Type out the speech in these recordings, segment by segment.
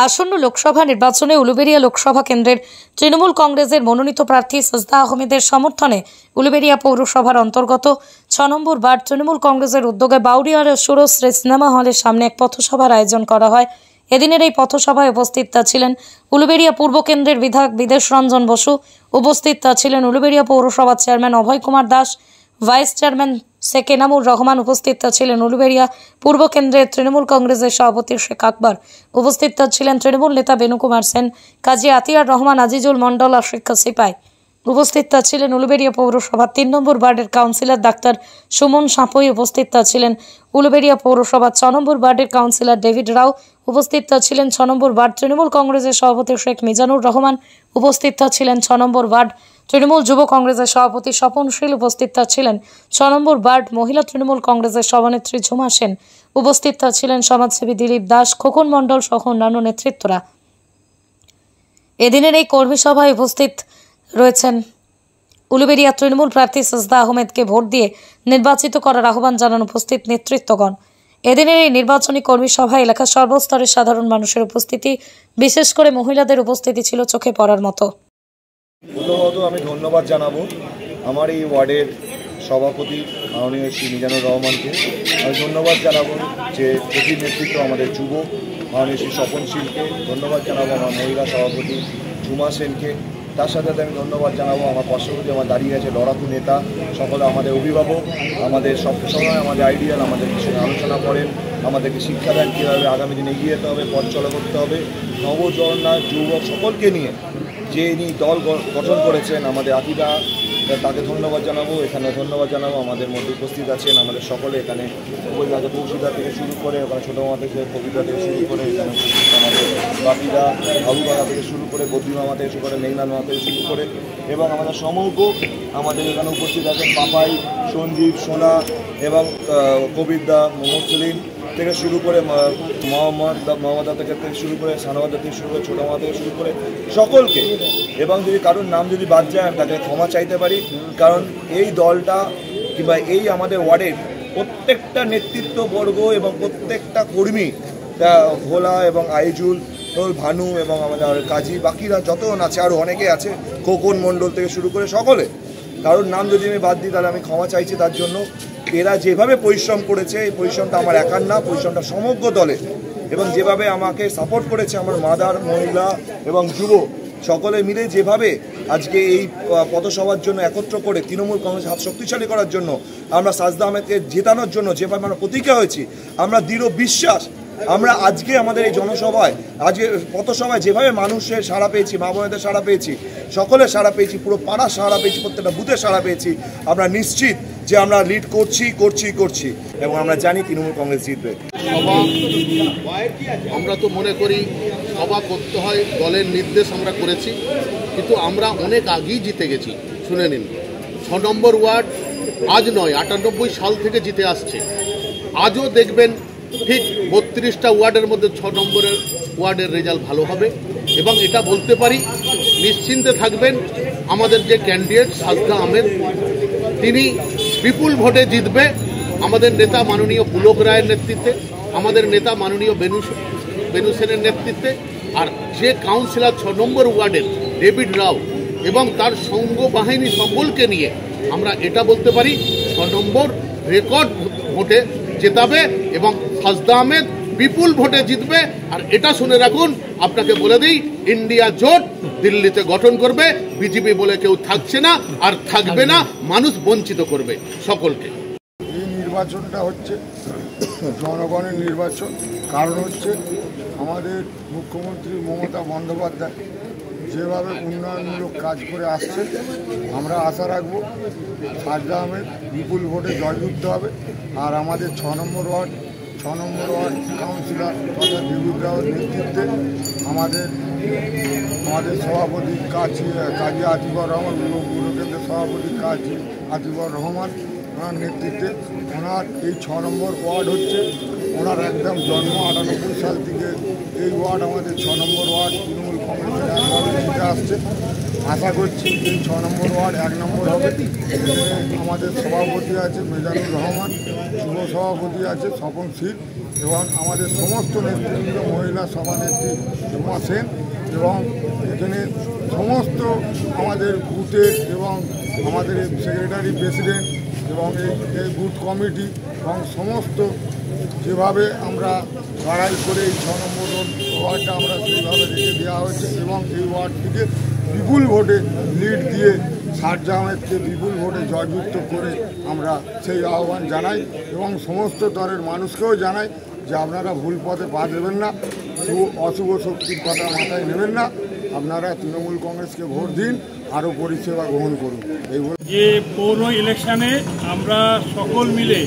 আসন্ন লোকসভা নির্বাচনে উলুবেড়িয়া লোকসভা কেন্দ্রের তৃণমূল কংগ্রেসের মনোনীত প্রার্থী সাজদা আহমেদের সমর্থনে উলুবেড়িয়া পৌরসভার অন্তর্গত ৬ নম্বর ওয়ার্ড তৃণমূল কংগ্রেসের উদ্যোগে বাউরিয়ার সুরশ্রী সিনেমা হলের সামনে এক পথসভার আয়োজন করা হয়। এদিনের এই পথসভায় উপস্থিত ছিলেন উলুবেড়িয়া পূর্ব কেন্দ্রের বিধায়ক বিদেশ রঞ্জন বসু, উপস্থিত ছিলেন উলুবেড়িয়া পৌরসভার চেয়ারম্যান অভয় কুমার দাস, ভাইস চেয়ারম্যান শেখ এনামুর রহমান, উপস্থিত ছিলেন উলুবেড়িয়া পূর্ব কেন্দ্রের তৃণমূল কংগ্রেসের সভাপতি শেখ আকবর, উপস্থিত ছিলেন তৃণমূল নেতা বেনু কুমার সেন, কাজী আতিয়ার রহমান, আজিজুল মন্ডল আর শিক্ষা সিপাই। উপস্থিত ছিলেন উলুবেড়িয়া পৌরসভার ৩ নম্বর ওয়ার্ডের কাউন্সিলর ডাক্তার সুমন সাঁপুই, উপস্থিত ছিলেন উলুবেড়িয়া পৌরসভার ৬ নম্বর ওয়ার্ডের কাউন্সিলর ডেভিড রাও, উপস্থিত ছিলেন ৬ নম্বর ওয়ার্ড তৃণমূল কংগ্রেসের সভাপতি শেখ মিজানুর রহমান, উপস্থিত ছিলেন ৬ নম্বর ওয়ার্ড তৃণমূল যুব কংগ্রেসের সভাপতি স্বপনশীল, উপস্থিত ছিলেন ৬ নম্বর ওয়ার্ড মহিলা তৃণমূল কংগ্রেসের সভানেত্রী ঝুমা সেন, উপস্থিত ছিলেন সমাজসেবী দিলীপ দাস, খোকন মণ্ডল সহ অন্যান্য নেতৃত্বরা। এদিনের এই কর্মী সভায় উপস্থিত রয়েছেন উলুবেড়িয়া তৃণমূল প্রার্থী সাজদা আহমেদকে ভোট দিয়ে নির্বাচিত করার আহ্বান জানান উপস্থিত নেতৃত্বগণ। এদিনের এই নির্বাচনী কর্মী সভায় এলাকার সর্বস্তরের সাধারণ মানুষের উপস্থিতি, বিশেষ করে মহিলাদের উপস্থিতি ছিল চোখে পড়ার মতো। প্রথমত আমি ধন্যবাদ জানাবো আমার এই ওয়ার্ডের সভাপতি মাননীয় শ্রী মিজানুর রহমানকে। আমি ধন্যবাদ জানাবো যে প্রতি নেতৃত্ব আমাদের যুব মাননীয় শ্রী স্বপনশীলকে, ধন্যবাদ জানাবো আমার মহিলা সভাপতি ঝুমা সেনকে। তার সাথে আমি ধন্যবাদ জানাবো আমার পার্শ্ববর্তী আমার দাঁড়িয়ে আছে লড়াকু নেতা, সকলে আমাদের অভিভাবক, আমাদের সবসময় আমাদের আইডিয়াল, আমাদের সঙ্গে আলোচনা করেন, আমাদেরকে শিক্ষা দেন কীভাবে আগামী দিনে এগিয়ে যেতে হবে, পথ চলা করতে হবে। নবজওয়ান যুবক সকলকে নিয়ে যে ইনি দল গঠন করেছেন আমাদের আকিদা, তাকে ধন্যবাদ জানাবো। এখানে ধন্যবাদ জানাবো আমাদের মধ্যে উপস্থিত আছেন আমাদের সকলে, এখানে কৌশিদা থেকে শুরু করে, ওখানে ছোটো মামা থেকে কবিতা থেকে শুরু করে, এখানে উপস্থিত আমাদের বাপিদা হাবুবাড়া থেকে শুরু করে, বদ্রী মামা থেকে শুরু করে, মেঘনাথ মামা থেকে শুরু করে, এবং আমাদের সমগ্র আমাদের এখানে উপস্থিত আছেন পাপাই, সঞ্জীব, সোনা এবং কবিরদা, মুসলিম থেকে শুরু করে মোহাম্মদা থেকে শুরু করে, সানাবাদা থেকে শুরু করে, ছোটো মামা থেকে শুরু করে সকলকে। এবং যদি কারোর নাম যদি বাদ যায় আমি তাকে ক্ষমা চাইতে পারি, কারণ এই দলটা কিংবা এই আমাদের ওয়ার্ডের প্রত্যেকটা নেতৃত্ববর্গ এবং প্রত্যেকটা কর্মী, ভোলা এবং আইজুল, ভানু এবং আমাদের কাজী, বাকিরা যতজন আছে আরও অনেকে আছে, খোকন মণ্ডল থেকে শুরু করে সকলে, কারোর নাম যদি আমি বাদ দিই তাহলে আমি ক্ষমা চাইছি তার জন্য। এরা যেভাবে পরিশ্রম করেছে, এই পরিশ্রমটা আমার একার না, পরিশ্রমটা সমগ্র দলের, এবং যেভাবে আমাকে সাপোর্ট করেছে আমার মাদার, মহিলা এবং যুব সকলে মিলে যেভাবে আজকে এই পথসভার জন্য একত্র করে তৃণমূল কংগ্রেস হাত শক্তিশালী করার জন্য, আমরা সাজদা আহমেদকে জেতানোর জন্য যেভাবে আমরা প্রতিজ্ঞা হয়েছি, আমরা দৃঢ় বিশ্বাস আমরা আজকে আমাদের এই জনসভায়, আজকে পথসভায় যেভাবে মানুষের সাড়া পেয়েছি, মা বোনেদের সাড়া পেয়েছি, সকলের সাড়া পেয়েছি, পুরো পাড়ার সাড়া পেয়েছি, প্রত্যেকটা বুথের সাড়া পেয়েছি, আমরা নিশ্চিত যে আমরা লিড করছি এবং আমরা জানি তৃণমূল কংগ্রেস জিতবে। আমরা তো মনে করি সভা করতে হয়, দলের নির্দেশ আমরা করেছি, কিন্তু আমরা অনেক আগেই জিতে গেছি। শুনে নিন, ৬ নম্বর ওয়ার্ড আজ নয়, ৯৮ সাল থেকে জিতে আসছে। আজও দেখবেন ঠিক ৩২টা ওয়ার্ডের মধ্যে ৬ নম্বরের ওয়ার্ডের রেজাল্ট ভালো হবে, এবং এটা বলতে পারি নিশ্চিন্তে থাকবেন, আমাদের যে ক্যান্ডিডেট সাজদা আহমেদ, তিনি বিপুল ভোটে জিতবে। আমাদের নেতা মাননীয় পুলক রায়ের নেতৃত্বে, আমাদের নেতা মাননীয় বেনু সেনের নেতৃত্বে, আর যে কাউন্সিলর ৬ নম্বর ওয়ার্ডের ডেভিড রাও এবং তার সঙ্গ বাহিনী সকলকে নিয়ে আমরা এটা বলতে পারি ৬ নম্বর রেকর্ড ভোটে জেতাবে এবং সাজদা আহমেদ বিপুল ভোটে জিতবে। আর এটা শুনে রাখুন, আপনাকে বলে দিই, ইন্ডিয়া জোট দিল্লিতে গঠন করবে, বিজেপি বলে কেউ থাকছে না আর থাকবে না, মানুষ বঞ্চিত করবে সকলকে। এই নির্বাচনটা হচ্ছে জনগণের নির্বাচন, কারণ হচ্ছে আমাদের মুখ্যমন্ত্রী মমতা বন্দ্যোপাধ্যায় যেভাবে উন্নয়নমূলক কাজ করে আসছে, আমরা আশা রাখবো সাজদা আহমেদ বিপুল ভোটে জয়যুক্ত হবে। আর আমাদের ৬ নম্বর ওয়ার্ড কাউন্সিলর তথা ডেভিড রাওয়ের নেতৃত্বে আমাদের সভাপতি কাজী আতিকুর রহমান, কেন্দ্রের সভাপতি কাজী আতিকুর রহমান, ওনার নেতৃত্বে, ওনার এই ৬ নম্বর ওয়ার্ড হচ্ছে ওনার একদম জন্ম। ৯৮ সাল থেকে এই ওয়ার্ড আমাদের ৬ নম্বর ওয়ার্ড তৃণমূল কংগ্রেসের একভাবে জিতে আসছে। আশা করছি এই ৬ নম্বর ওয়ার্ড ১ নম্বর হবে। আমাদের সভাপতি আছে মিজানুর রহমান, যুব সভাপতি আছে স্বপনশীল, এবং আমাদের সমস্ত নেতৃবৃন্দ, মহিলা সভানেত্রী উমা সেন, এবং এখানে সমস্ত আমাদের বুথের এবং আমাদের সেক্রেটারি প্রেসিডেন্ট এবং এই বুথ কমিটি এবং সমস্ত যেভাবে আমরা লড়াই করে এই 6 নম্বর ওয়ার্ডটা আমরা সেইভাবে রেখে দেওয়া হয়েছে এবং এই ওয়ার্ডটিকে বিপুল ভোটে লিড দিয়ে শারজাহ আহমেদকে বিপুল ভোটে জয়যুক্ত করে আমরা সেই আহ্বান জানাই এবং সমস্ত দলের মানুষকেও জানাই যে আপনারা ভুল পথে পা দেবেন না, অশুভ শক্তির কথা মাথায় নেবেন না, আপনারা তৃণমূল কংগ্রেসকে ভোট দিন, আরও পরিষেবা গ্রহণ করুন। এই যে পৌর ইলেকশনে আমরা সকল মিলে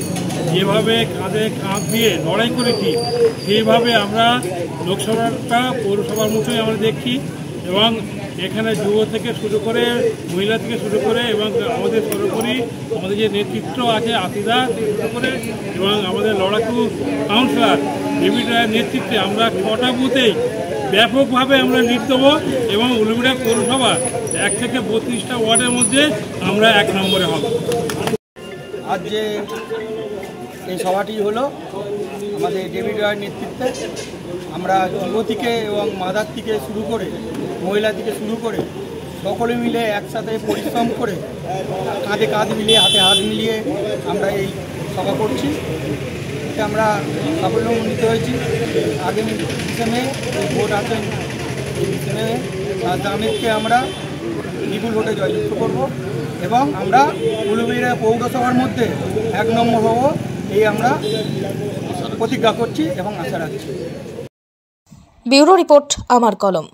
যেভাবে কাঁধে কাঁধ দিয়ে লড়াই করেছি সেইভাবে আমরা লোকসভাটা পৌরসভার মতোই আমরা দেখছি এবং এখানে যুব থেকে শুরু করে মহিলা থেকে শুরু করে এবং আমাদের সর্বোপরি আমাদের যে নেতৃত্ব আছে আতিদা থেকে শুরু করে এবং আমাদের লড়াকু কাউন্সিলর ডেভিড রায়ের নেতৃত্বে আমরা 6টা বুথেই ব্যাপকভাবে আমরা লিড দেবো এবং উলুবেড়িয়া পৌরসভা 1 থেকে 32টা ওয়ার্ডের মধ্যে আমরা 1 নম্বরে হব। আজ যে এই সভাটি হলো আমাদের ডেভিড রায়ের নেতৃত্বে, আমরা যুবতীকে এবং মাদার থেকে শুরু করে মহিলা থেকে শুরু করে সকলে মিলে একসাথে পরিশ্রম করে কাঁধে কাঁধ মিলিয়ে হাতে হাত মিলিয়ে আমরা এই সভা করছি। এতে আমরা সাফল্যমণ্ডিত হয়েছি। আগামী 20শে মে ভোট আছেন, এই 20শে মে শারজাহ আহমেদকে আমরা বিপুল ভোটে জয়যুক্ত করব এবং আমরা উলুবেড়িয়া পৌরসভার মধ্যে 1 নম্বর হব, এই আমরা প্রতিজ্ঞা করছি এবং আশা রাখছি। ব্যুরো রিপোর্ট, আমার কলম।